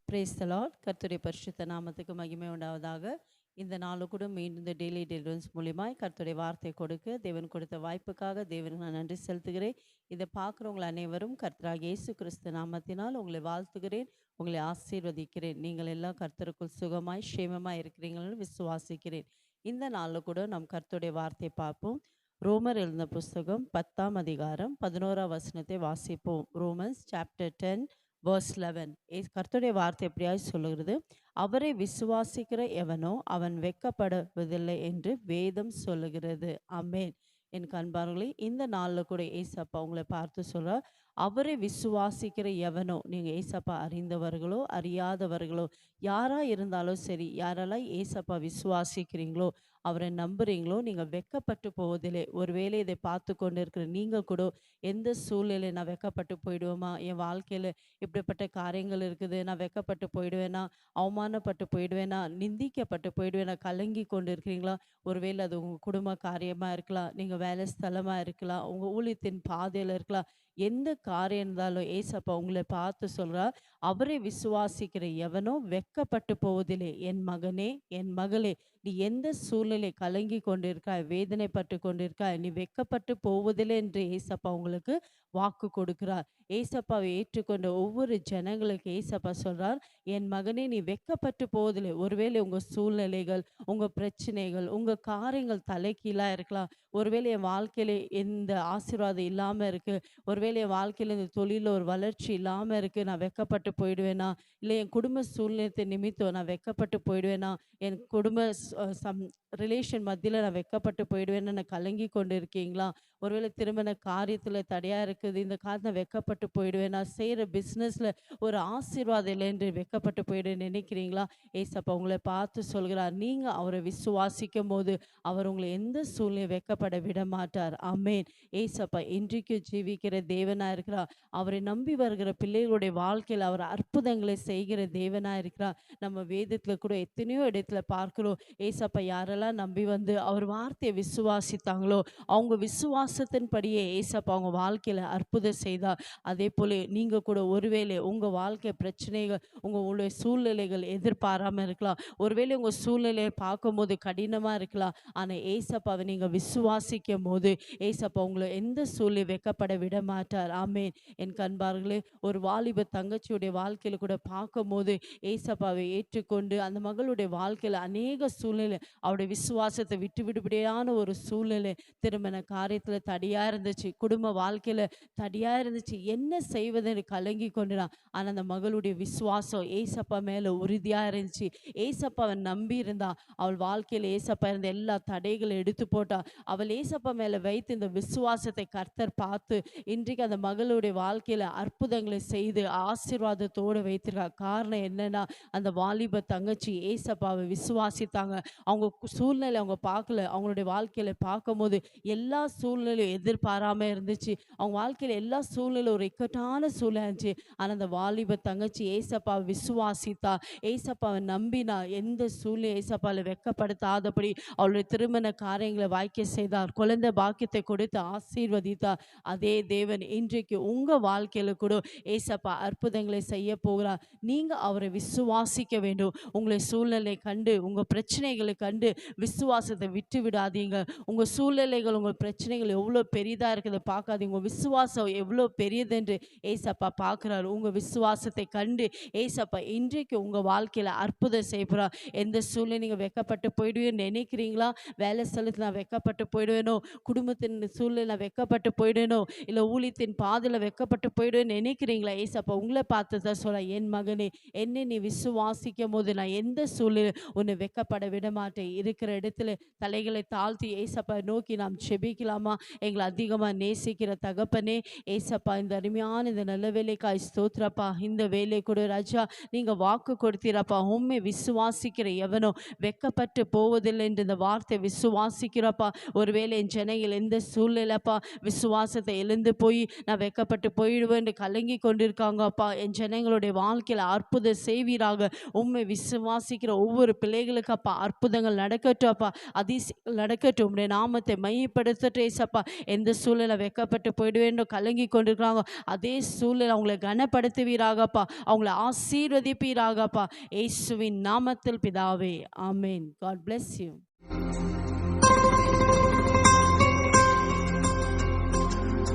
Brace த Lord. கர்த்தருடைய பரிசுத்த நாமத்துக்கு மகிமை உண்டாவதாக. இந்த நாளு கூட மீண்டும் இந்த டெய்லி டெலிவரன்ஸ் மூலியமாய் கர்த்தருடைய வார்த்தை கொடுக்க தேவன் கொடுத்த வாய்ப்புக்காக தேவனுக்கு நான் நன்றி செலுத்துகிறேன். இதை பார்க்குறவங்க அனைவரும் கர்த்தராகிய இயேசு கிறிஸ்து நாமத்தினால் உங்களை வாழ்த்துகிறேன், உங்களை ஆசீர்வதிக்கிறேன். நீங்கள் எல்லாம் கர்த்தருக்குள் சுகமாய் சேமமாய் இருக்கிறீங்கன்னு விசுவாசிக்கிறேன். இந்த நாளில் கூட நம் கர்த்தருடைய வார்த்தையை பார்ப்போம். ரோமர் எழுந்த புஸ்தகம் 10ஆம் அதிகாரம் 11ஆம் வசனத்தை வாசிப்போம். Romans chapter 10 verse 11. கர்த்தருடைய வார்த்தை எப்படியாவது சொல்லுகிறது, அவரை விசுவாசிக்கிற எவனோ அவன் வெட்கப்படுவதில்லை என்று வேதம் சொல்லுகிறது. ஆமென். என் அன்பார்களே, இந்த நாளில் கூட ஏசப்பா உங்களை பார்த்து சொல்றார், அவரை விசுவாசிக்கிற எவனோ, நீங்கள் ஏசப்பா அறிந்தவர்களோ அறியாதவர்களோ யாரா இருந்தாலும் சரி, யாரெல்லாம் ஏசப்பா விசுவாசிக்கிறீங்களோ அவரை நம்புறீங்களோ நீங்கள் வெட்கப்பட்டு போவதில்லை. ஒருவேளை இதை பார்த்து கொண்டு இருக்கிற நீங்கள் கூட எந்த சூழ்நிலை நான் வெட்கப்பட்டு போயிடுவோமா, என் வாழ்க்கையில் இப்படிப்பட்ட காரியங்கள் இருக்குது, நான் வெட்கப்பட்டு போயிடுவேனா, அவமானப்பட்டு போயிடுவேனா, நிந்திக்கப்பட்டு போயிடுவேனா, கலங்கி கொண்டு இருக்கிறீங்களா? ஒருவேளை அது உங்கள் குடும்ப காரியமாக இருக்கலாம், நீங்கள் வேலை ஸ்தலமாக இருக்கலாம், உங்கள் ஊழியத்தின் பாதையில் இருக்கலாம். எந்த காரியம் இருந்தாலும் ஏசப்பா உங்களை பார்த்து சொல்கிறார், அவரை விசுவாசிக்கிற எவனோ வெட்கப்பட்டு போவதில்லை. என் மகனே, என் மகளே, நீ எந்த சூழ்நிலை கலங்கி கொண்டிருக்காய், வேதனைப்பட்டு கொண்டிருக்காய், நீ வெட்கப்பட்டு போவதில்லை என்று ஏசப்பா உங்களுக்கு வாக்கு கொடுக்கிறார். ஏசப்பாவை ஏற்றுக்கொண்ட ஒவ்வொரு ஜனங்களுக்கு ஏசப்பா சொல்றார், என் மகனே நீ வெட்கப்பட்டு போவதில்லை. ஒருவேளை உங்க சூழ்நிலைகள், உங்க பிரச்சனைகள், உங்க காரியங்கள் தலைகீழா இருக்கலாம். ஒருவேளை என் வாழ்க்கையில எந்த ஆசீர்வாதம் இல்லாம இருக்கு, ஒருவேளை என் வாழ்க்கையில இந்த தொழில ஒரு வளர்ச்சி இல்லாம இருக்கு, நான் வெட்கப்பட்டு போயிடுவேனா, இல்லை என் குடும்ப சூழ்நிலை நிமித்தம் நான் வெட்கப்பட்டு போயிடுவேனா, என் குடும்ப சம் ரிலேஷன் மத்தியில் நான் வெட்கப்பட்டு போயிடுவேன்னு நான் கலங்கி கொண்டு இருக்கீங்களா? ஒருவேளை திருமண காரியத்தில் தடையாக இருக்குது, இந்த காலத்தில் வெட்கப்பட்டு போயிடுவேன், நான் செய்கிற பிஸ்னஸில் ஒரு ஆசீர்வாதம் இல்லை என்று வெட்கப்பட்டு போயிடுவேன் நினைக்கிறீங்களா? ஏசப்பா உங்களை பார்த்து சொல்கிறார், நீங்கள் அவரை விசுவாசிக்கும் போது அவர் உங்களை எந்த சூழ்நிலை வெட்கப்பட விட மாட்டார். ஆமென். ஏசப்பா இன்றைக்கு ஜீவிக்கிற தேவனாக இருக்கிறார். அவரை நம்பி வருகிற பிள்ளைகளுடைய வாழ்க்கையில் அவர் அற்புதங்களை செய்கிற தேவனாக இருக்கிறார். நம்ம வேதத்தில் கூட எத்தனையோ இடத்துல பார்க்கிறோம், ஏசப்பா யாரெல்லாம் நம்பி வந்து அவர் வார்த்தையை விசுவாசித்தாங்களோ அவங்க விசுவாசத்தின்படியே ஏசப்பா அவங்க வாழ்க்கையில் அற்புதம் செய்தார். அதே போல நீங்கள் கூட ஒருவேளை உங்கள் வாழ்க்கை பிரச்சனைகள், உங்களுடைய சூழ்நிலைகள் எதிர்பாராமல் இருக்கலாம். ஒருவேளை உங்கள் சூழ்நிலையை பார்க்கும்போது கடினமாக இருக்கலாம். ஆனால் ஏசப்பாவை நீங்கள் விசுவாசிக்கும் போது ஏசப்பா உங்களை எந்த சூழ்நிலை வெட்கப்பட விட மாட்டார். ஆமென். என் கண்பார்களே, ஒரு வாலிப தங்கச்சியுடைய வாழ்க்கையில் கூட பார்க்கும்போது ஏசப்பாவை ஏற்றுக்கொண்டு அந்த மகளுடைய வாழ்க்கையில் அநேக சூழ்நிலை அவருடைய விசுவாசத்தை விட்டு விடுபடியான ஒரு சூழ்நிலை, திருமண காரியத்தில் தடியாக இருந்துச்சு, குடும்ப வாழ்க்கையில் தடியாக இருந்துச்சு, என்ன செய்வதுன்னு கலங்கி கொண்டுறான். ஆனால் அந்த மகளுடைய விசுவாசம் ஏசப்பா மேலே உறுதியாக இருந்துச்சு. ஏசப்பாவை நம்பி இருந்தா, அவள் வாழ்க்கையில் ஏசப்பா இருந்த எல்லா தடைகளை எடுத்து போட்டா. அவள் ஏசப்பா மேலே வைத்து இந்த விசுவாசத்தை கர்த்தர் பார்த்து இன்றைக்கு அந்த மகளுடைய வாழ்க்கையில் அற்புதங்களை செய்து ஆசீர்வாதத்தோடு வைத்திருக்கா. காரணம் என்னன்னா, அந்த வாலிப தங்கச்சி ஏசப்பாவை விசுவாசித்தாங்க. அவங்க சூழ்நிலை அவங்க பார்க்கல, அவங்களுடைய வாழ்க்கையில பார்க்கும்போது எல்லா சூழ்நிலையும் எதிர்பாராமல் இருந்துச்சு. அவங்க வாழ்க்கையில் எல்லா சூழ்நிலையும் ஒரு இக்கட்டான சூழ்நிலை இருந்துச்சு. ஆனால் அந்த வாலிப தங்கச்சி ஏசப்பாவை விசுவாசித்தா, ஏசப்பாவை நம்பினா, எந்த சூழ்நிலை ஏசப்பாவில் வெட்கப்படுத்தாதபடி அவளுடைய திருமண காரியங்களை வாய்க்க செய்தார், குழந்தை பாக்கியத்தை கொடுத்து ஆசீர்வதித்தார். அதே தேவன் இன்றைக்கு உங்கள் வாழ்க்கையில் கூட ஏசப்பா அற்புதங்களை செய்ய போகிறார். நீங்கள் அவரை விசுவாசிக்க வேண்டும். உங்களை சூழ்நிலை கண்டு, உங்கள் பிரச்சனைகளை கண்டு விசுவாசத்தை விட்டு விடாதீங்க. உங்கள் சூழ்நிலைகள், உங்கள் பிரச்சனைகள் எவ்வளோ பெரிதாக இருக்குது பார்க்காதீங்க. உங்கள் விசுவாசம் எவ்வளோ பெரியது என்று ஏசப்பா பார்க்குறாரு. உங்கள் விசுவாசத்தை கண்டு ஏசப்பா இன்றைக்கு உங்கள் வாழ்க்கையில் அற்புதம் செய்கிறார். எந்த சூழ்நிலை நீங்கள் வெட்கப்பட்டு போயிடுவேன்னு நினைக்கிறீங்களா? வேலை ஸ்தலத்தில் நான் வெட்கப்பட்டு போயிடுவேனோ, குடும்பத்தின் சூழ்நிலை நான் வெட்கப்பட்டு போயிடுவேனோ, இல்லை ஊழியத்தின் பாதையில் வெட்கப்பட்டு போயிடுவேன்னு நினைக்கிறீங்களா? ஏசப்பா உங்களை பார்த்து தான் சொல்ல, என் மகனே, என்னை நீ விசுவாசிக்கும் போது நான் எந்த சூழ்நிலை உன்னை வெட்கப்பட விட மாட்டேன். இருக்கிற இடத்துல தலைகளை தாழ்த்தி ஏசப்பா நோக்கி நாம் செபிக்கலாமா? எங்களை அதிகமாக நேசிக்கிற தகப்பனே, ஏசப்பா இந்த அருமையான இந்த நல்ல வேலைக்காய் ஸ்தோத்திரப்பா. இந்த வேலை கூட ராஜா நீங்கள் வாக்கு கொடுத்தீரப்பா, உண்மை விசுவாசிக்கிற எவனோ வெட்கப்பட்டு போவதில்லை என்று இந்த வார்த்தை விசுவாசிக்கிறப்பா. ஒருவேளை என் ஜனங்கள் எந்த சூழ்நிலைப்பா விசுவாசத்தை எழுந்து போய் நான் வெட்கப்பட்டு போயிடுவேன் என்று கலங்கி கொண்டிருக்காங்கப்பா, என் ஜனங்களுடைய வாழ்க்கையில் அற்புதம் செய்வீராக. உண்மை விசுவாசிக்கிற ஒவ்வொரு பிள்ளைகளுக்கு அப்பா அற்புதங்கள் நடக்க நடக்கட்டும் அப்பா, அதிசயங்கள் நடக்கட்டும். உம்முடைய நாமத்தை மையப்படுத்தட்டும் ஏசப்பா. எந்த சூழ்நிலை வெட்கப்பட்டு போயிடுவேன்னு கலங்கி கொண்டிருக்கிறாங்க, அதே சூழ்நிலை அவங்களை கனப்படுத்துவீராகப்பா, அவங்களை ஆசீர்வதிப்பீராகப்பா, இயேசுவின் நாமத்தில் பிதாவே, ஆமென். God bless you.